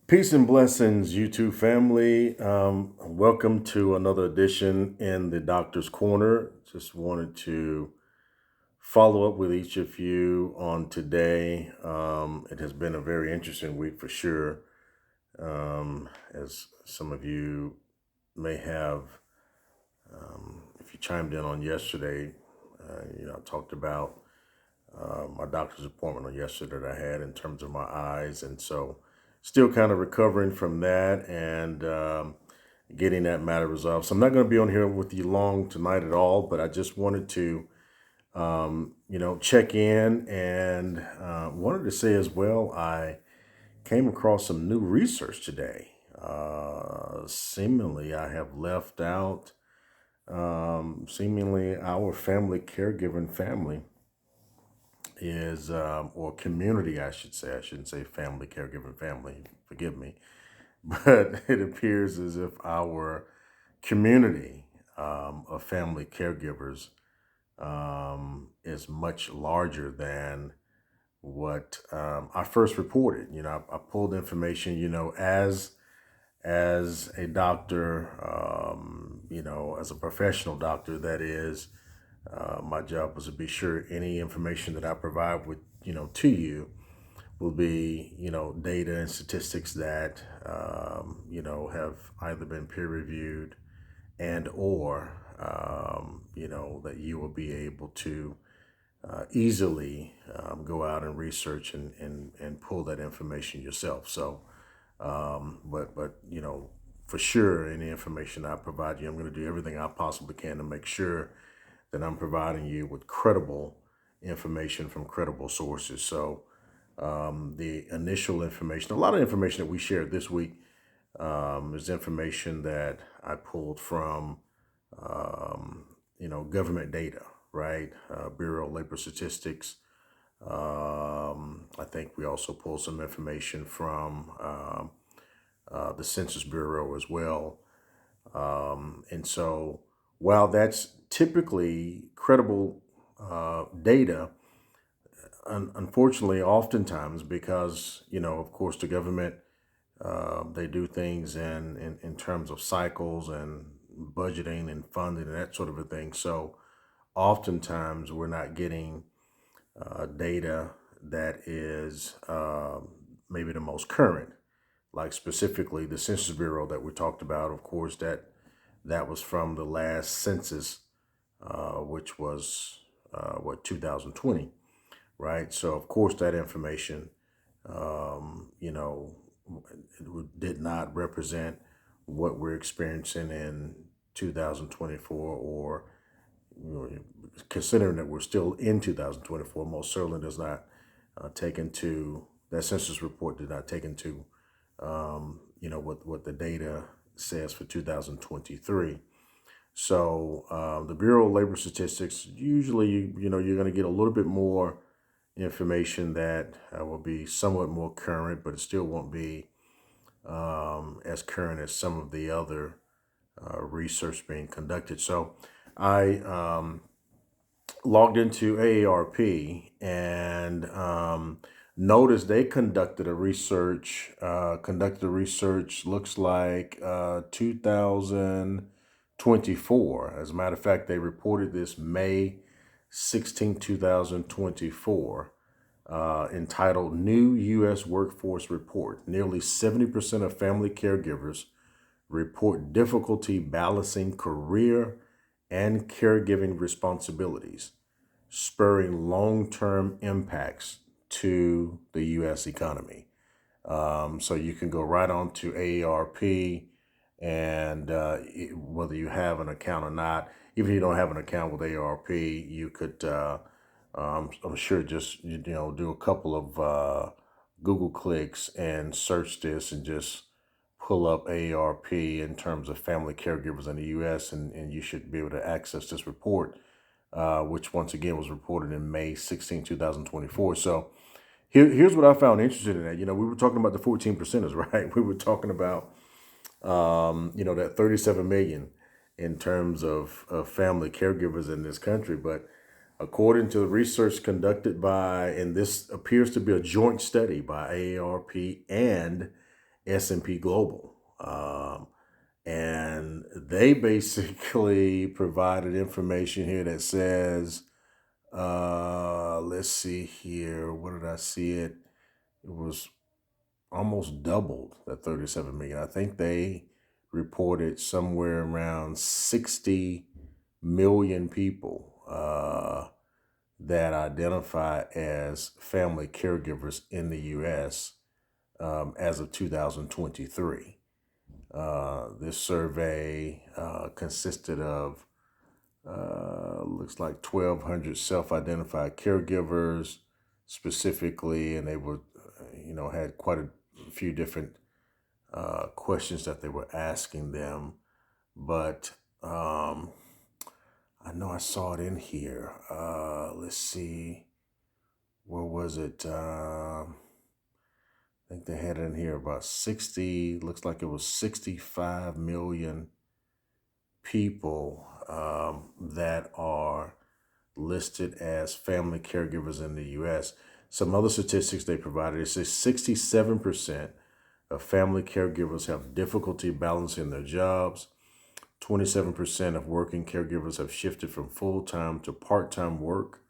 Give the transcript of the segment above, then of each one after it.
Peace and blessings, YouTube family. Welcome to another edition in the Doctor's Corner. Just wanted to follow up with each of you on today. It has been a very interesting week for sure. As some of you may have, if you chimed in on yesterday, I talked about my doctor's appointment on yesterday that I had in terms of my eyes. And so still kind of recovering from that and getting that matter resolved. So I'm not going to be on here with you long tonight at all, but I just wanted to, check in and wanted to say as well, I came across some new research today. Seemingly I have left out, seemingly our family caregiving family is, or community, I should say. I shouldn't say family, caregiving family, forgive me. But it appears as if our community of family caregivers is much larger than what I first reported. I pulled information, as a doctor, as a professional doctor, that is, my job was to be sure any information that I provide to you will be, data and statistics that, have either been peer reviewed and or, that you will be able to easily go out and research and pull that information yourself. So, for sure, any information I provide you, I'm going to do everything I possibly can to make sure that I'm providing you with credible information from credible sources. So, the initial information, a lot of information that we shared this week, is information that I pulled from, government data, right? Bureau of Labor Statistics. I think we also pulled some information from the Census Bureau as well. And so while that's typically credible data, unfortunately, oftentimes, because, of course, the government, they do things in terms of cycles and budgeting and funding and that sort of a thing. So oftentimes we're not getting data that is maybe the most current, like specifically the Census Bureau that we talked about. Of course, that was from the last census, which was 2020, right? So of course that information, it did not represent what we're experiencing in 2024, or you know, considering that we're still in 2024, most certainly does not take into that census report did not take into what the data says for 2023. So the Bureau of Labor Statistics, usually you're going to get a little bit more information that will be somewhat more current, but it still won't be as current as some of the other research being conducted. So I logged into AARP and noticed they conducted a research, looks like 2024. As a matter of fact, they reported this May 16, 2024, entitled New U.S. Workforce Report. Nearly 70% of family caregivers report difficulty balancing career and caregiving responsibilities, spurring long-term impacts to the U.S. economy. So you can go right on to AARP, and whether you have an account or not, even if you don't have an account with AARP, you could, I'm sure, just do a couple of Google clicks and search this and just pull up AARP in terms of family caregivers in the U.S., and you should be able to access this report, which once again was reported in May 16, 2024. So here's what I found interesting in that. We were talking about the 14 percenters, right? We were talking about, that 37 million in terms of family caregivers in this country. But according to the research conducted by, and this appears to be a joint study by AARP and S&P Global. And they basically provided information here that says, let's see here. What did I see it? It was almost doubled that 37 million. I think they reported somewhere around 60 million people that identify as family caregivers in the U.S. As of 2023. This survey consisted of looks like 1,200 self-identified caregivers specifically, and they were, had quite a few different questions that they were asking them. But I know I saw it in here. Let's see, where was it? I think they had it in here about 60. Looks like it was 65 million people that are listed as family caregivers in the U.S. Some other statistics they provided, it says 67% of family caregivers have difficulty balancing their jobs. 27% of working caregivers have shifted from full-time to part-time work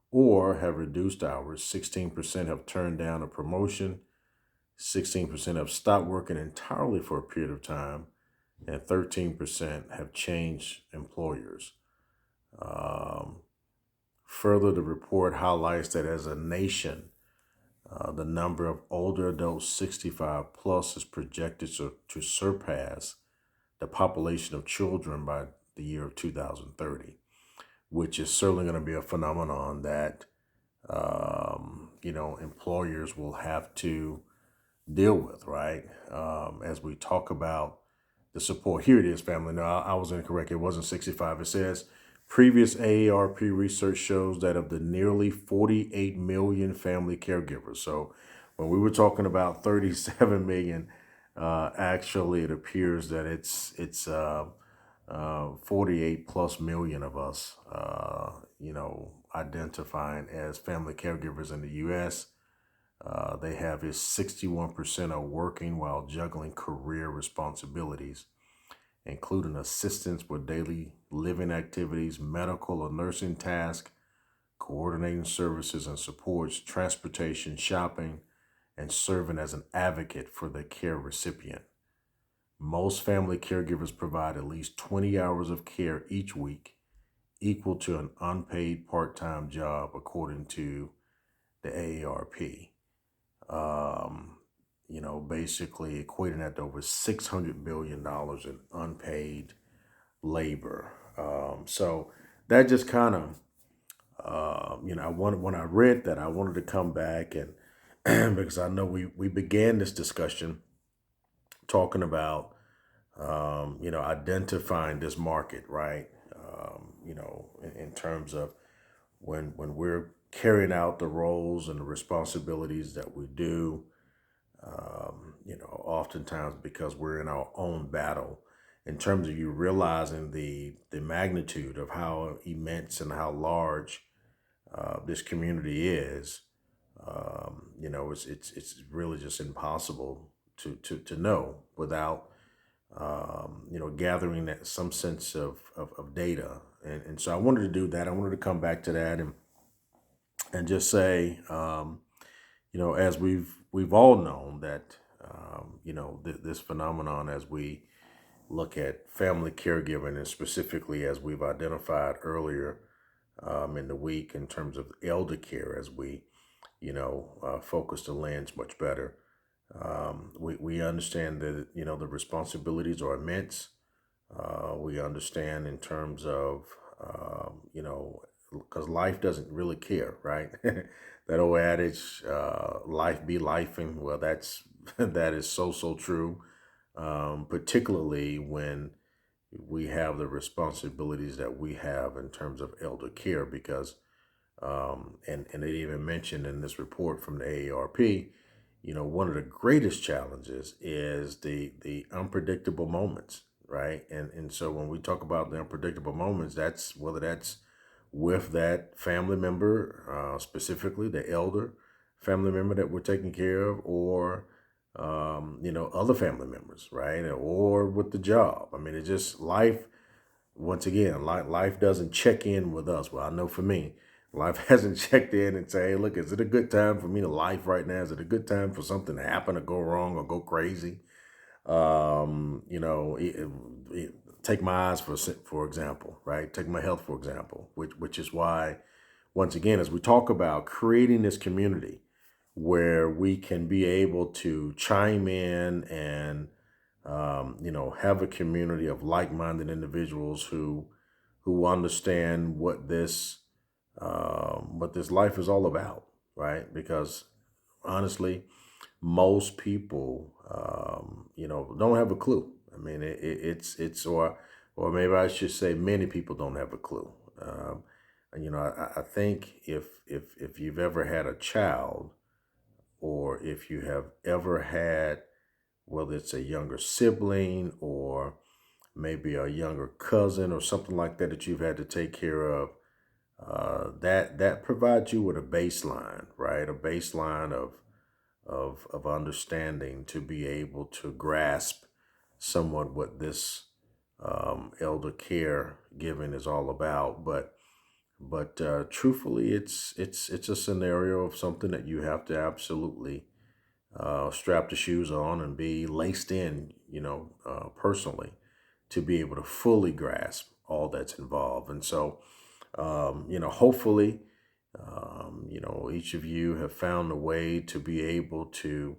or have reduced hours. 16% have turned down a promotion. 16% have stopped working entirely for a period of time, and 13% have changed employers. Further, the report highlights that as a nation, the number of older adults 65 plus is projected to surpass the population of children by the year of 2030, which is certainly going to be a phenomenon that, employers will have to deal with, right? As we talk about the support. Here it is, family. No, I was incorrect. It wasn't 65. It says previous AARP research shows that of the nearly 48 million family caregivers. So when we were talking about 37 million, actually it appears that it's 48 plus million of us, identifying as family caregivers in the U.S. They have is 61% are working while juggling career responsibilities, including assistance with daily living activities, medical or nursing tasks, coordinating services and supports, transportation, shopping, and serving as an advocate for the care recipient. Most family caregivers provide at least 20 hours of care each week, equal to an unpaid part-time job, according to the AARP. Basically equating that to over $600 billion in unpaid labor. So that just kind of, when I read that, I wanted to come back and because I know we began this discussion talking about, identifying this market, right? In terms of when we're carrying out the roles and the responsibilities that we do, oftentimes because we're in our own battle, in terms of you realizing the magnitude of how immense and how large this community is. It's really just impossible to know without gathering that some sense of data. And so I wanted to do that. I wanted to come back to that and just say, as we've all known that, this phenomenon, as we look at family caregiving, and specifically as we've identified earlier in the week in terms of elder care, as we, focus the lens much better. We understand that, the responsibilities are immense. We understand in terms of, because life doesn't really care, right? That old adage, life be lifing. Well, that is so true, particularly when we have the responsibilities that we have in terms of elder care, because, and it even mentioned in this report from the AARP, one of the greatest challenges is the unpredictable moments, right? And so when we talk about the unpredictable moments, that's whether that's with that family member, specifically the elder family member that we're taking care of, or other family members, right? Or with the job. I mean, it's just life. Once again, life doesn't check in with us. Well, I know for me, life hasn't checked in and say, hey, look, is it a good time for me to life right now? Is it a good time for something to happen or go wrong or go crazy? Um, you know, it, it- take my eyes for example, right? Take my health for example, which is why, once again, as we talk about creating this community where we can be able to chime in and have a community of like-minded individuals who understand what this life is all about, right? Because honestly, most people, don't have a clue. I mean, it's or maybe I should say, many people don't have a clue. And, I think if you've ever had a child, or if you have ever had, whether it's a younger sibling or maybe a younger cousin or something like that that you've had to take care of, that provides you with a baseline, right? A baseline of understanding to be able to grasp somewhat what this elder care giving is all about. But truthfully, it's a scenario of something that you have to absolutely strap the shoes on and be laced in, personally, to be able to fully grasp all that's involved. And so, hopefully, each of you have found a way to be able to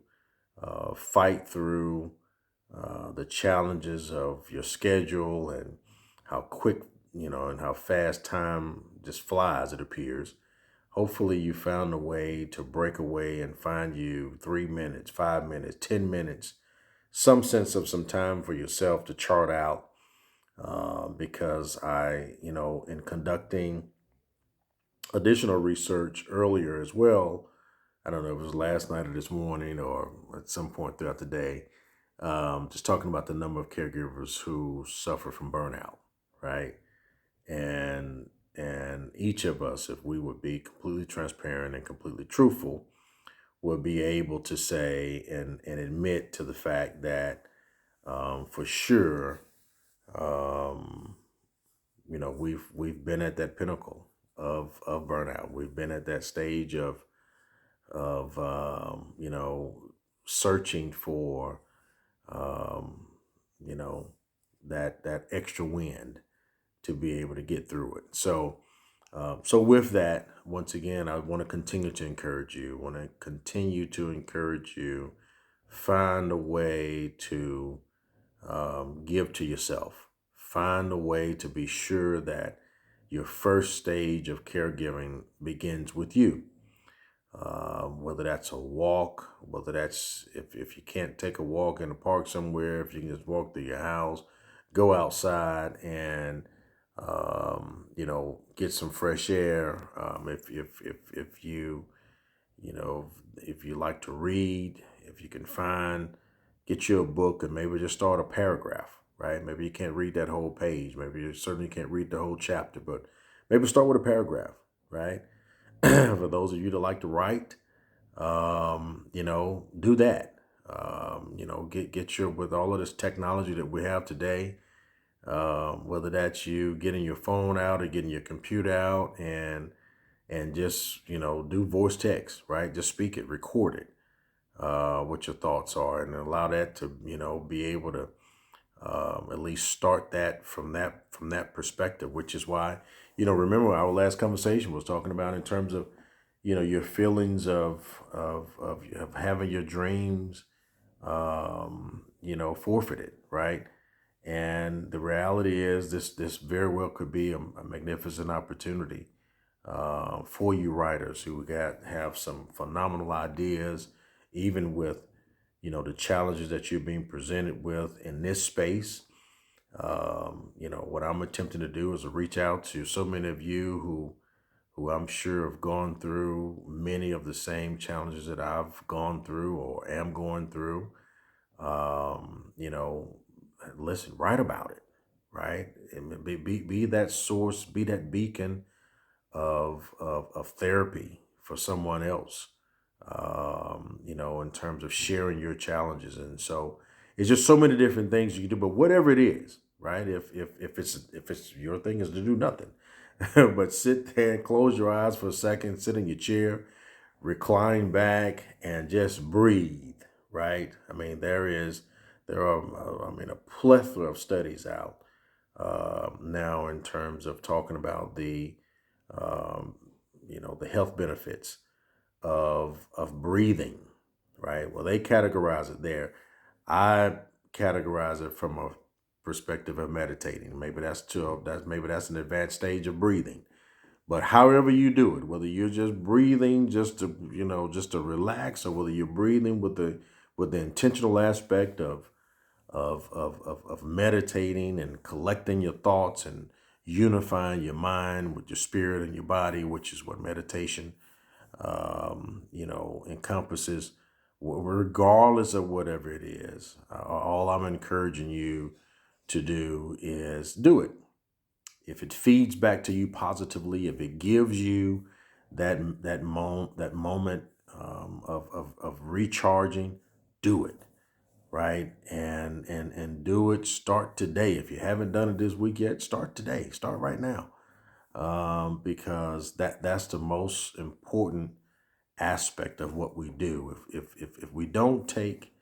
fight through the challenges of your schedule and how quick, and how fast time just flies, it appears. Hopefully, you found a way to break away and find you 3 minutes, 5 minutes, 10 minutes, some sense of some time for yourself to chart out. Because in conducting additional research earlier as well, I don't know if it was last night or this morning or at some point throughout the day, just talking about the number of caregivers who suffer from burnout, right? And each of us, if we would be completely transparent and completely truthful, would be able to say and admit to the fact that, for sure, um, we've been at that pinnacle of burnout. We've been at that stage of searching for, um, you know, that extra wind to be able to get through it. So with that, once again, I want to continue to encourage you. Want to continue to encourage you. Find a way to give to yourself. Find a way to be sure that your first stage of caregiving begins with you. Whether that's a walk, whether that's if you can't take a walk in the park somewhere, if you can just walk through your house, go outside and get some fresh air. If you like to read, if you can get you a book and maybe just start a paragraph, right? Maybe you can't read that whole page. Maybe you certainly can't read the whole chapter, but maybe start with a paragraph, right? For those of you that like to write, do that. Get your, with all of this technology that we have today, whether that's you getting your phone out or getting your computer out and just, do voice text, right? Just speak it, record it, what your thoughts are, and allow that to, be able to at least start that from that perspective, which is why, remember our last conversation was talking about in terms of, your feelings of having your dreams, forfeited, right? And the reality is this very well could be a magnificent opportunity for you writers who have some phenomenal ideas, even with, the challenges that you're being presented with in this space. What I'm attempting to do is to reach out to so many of you who I'm sure have gone through many of the same challenges that I've gone through or am going through. Listen, write about it, right? And be that source, be that beacon of therapy for someone else, in terms of sharing your challenges. And so it's just so many different things you can do, but whatever it is, right? If it's your thing is to do nothing, but sit there and close your eyes for a second, sit in your chair, recline back and just breathe, right? I mean, there are, a plethora of studies out now in terms of talking about um, the health benefits of breathing, right? Well, they categorize it there. I categorize it from a perspective of meditating. Maybe that's an advanced stage of breathing. But however you do it, whether you're just breathing just to relax, or whether you're breathing with the intentional aspect of meditating and collecting your thoughts and unifying your mind with your spirit and your body, which is what meditation encompasses, regardless of whatever it is. All I'm encouraging you to do is do it. If it feeds back to you positively, if it gives you that moment of recharging, do it, right? And do it. Start today. If you haven't done it this week yet, start today. Start right now, because that's the most important aspect of what we do. If we don't take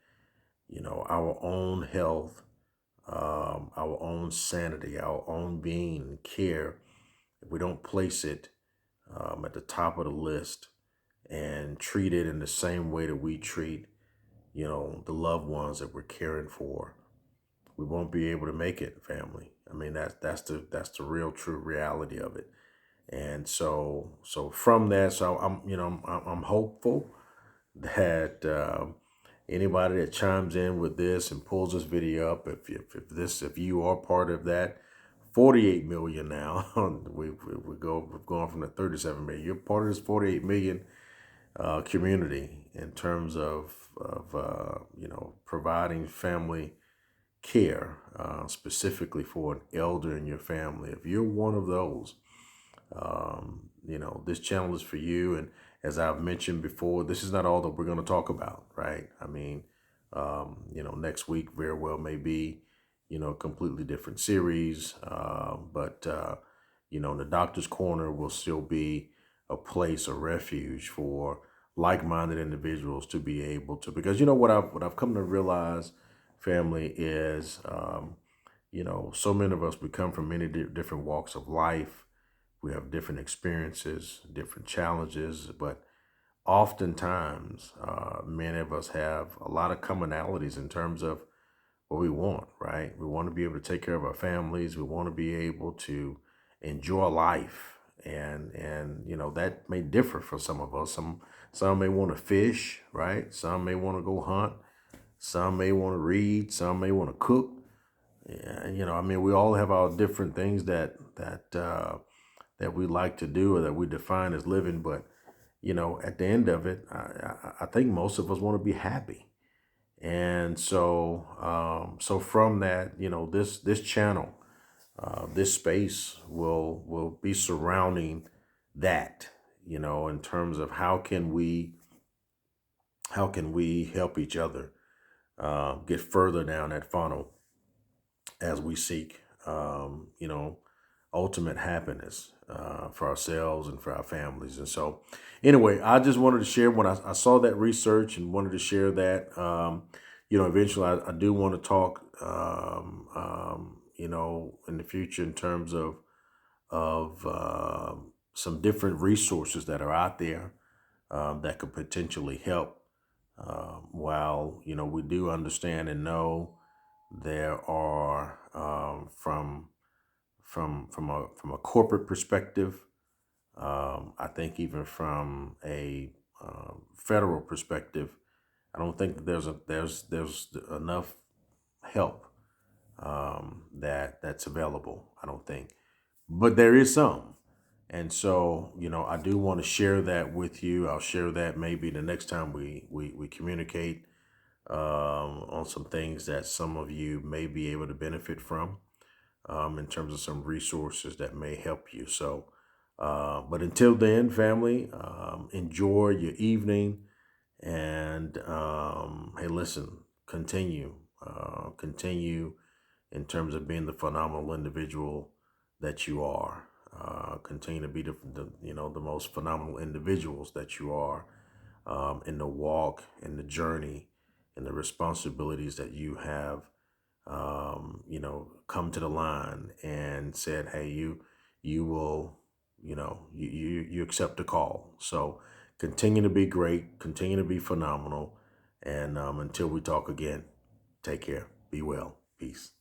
our own health, our own sanity, our own being and care, if we don't place it at the top of the list and treat it in the same way that we treat the loved ones that we're caring for, we won't be able to make it, family. I mean, that's the real true reality of it. And so from that, so I'm hopeful that anybody that chimes in with this and pulls this video up, if you are part of that 48 million now, we've gone from the 37 million. You're part of this 48 million community in terms of providing family care, specifically for an elder in your family. If you're one of those, this channel is for you. And as I've mentioned before, this is not all that we're going to talk about, right? I mean, next week very well may be, a completely different series. But the Doctor's Corner will still be a place, a refuge for like-minded individuals to be able to, because what I've come to realize, family, is, so many of us, we come from many different walks of life. We have different experiences, different challenges, but oftentimes, many of us have a lot of commonalities in terms of what we want, right? We want to be able to take care of our families. We want to be able to enjoy life. And that may differ for some of us. Some may want to fish, right? Some may want to go hunt. Some may want to read. Some may want to cook. Yeah, we all have our different things that we like to do, or that we define as living. But at the end of it, I think most of us want to be happy. And so from that, this channel, this space will be surrounding that, in terms of how can we help each other get further down that funnel as we seek, ultimate happiness for ourselves and for our families. And so, anyway, I just wanted to share when I saw that research and wanted to share that. Eventually, I do want to talk, in the future in terms of some different resources that are out there that could potentially help. While we do understand and know there are, from a corporate perspective, I think even from a federal perspective, I don't think that there's enough help that's available. I don't think, but there is some. And so, I do want to share that with you. I'll share that maybe the next time we communicate on some things that some of you may be able to benefit from, in terms of some resources that may help you. So, but until then, family, enjoy your evening. And hey, listen, continue in terms of being the phenomenal individual that you are. Continue to be the most phenomenal individuals that you are, in the walk, in the journey, in the responsibilities that you have, come to the line and said, hey, you will, you accept the call. So continue to be great, continue to be phenomenal. And until we talk again, take care, be well, peace.